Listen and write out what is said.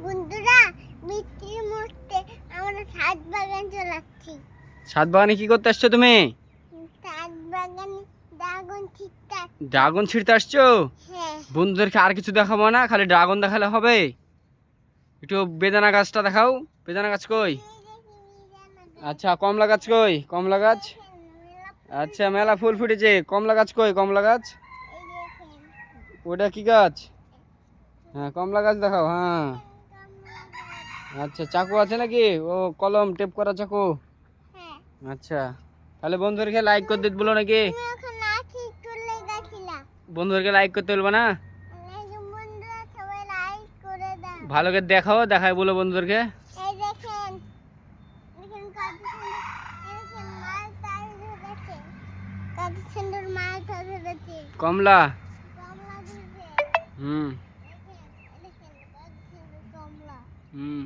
বন্ধুরা, বৃষ্টির মুহূর্তে আমরা ছাদ বাগান চালাচ্ছি। ছাদ বাগানে কি করতে আসছো তুমি? ছাদ বাগানে ড্রাগন ছিটতে। ড্রাগন ছিঁড়তে আসছো? হ্যাঁ। বন্ধুদেরকে আর কিছু দেখাবো না, খালি ড্রাগন দেখালে হবে? একটু বেদানা গাছটা দেখাও। বেদানা গাছ কই? আচ্ছা, কমলা গাছ কই? কমলা গাছ। আচ্ছা, মেলা ফুল ফুটেছে। কমলা গাছ কই? কমলা গাছ। ওটা কি গাছ? হ্যাঁ, কমলা গাছ দেখাও। হ্যাঁ, আচ্ছা, চাকু আছে নাকি? ও কলম টেপ করা চাকু। আচ্ছা, তাহলে বন্ধুদেরকে লাইক করে দিতে বলো নাকি? বন্ধুদেরকে লাইক করতে বলবো না? ভালো করে দেখাও, দেখায় বলো বন্ধুদেরকে। কমলা। হুম। হুম।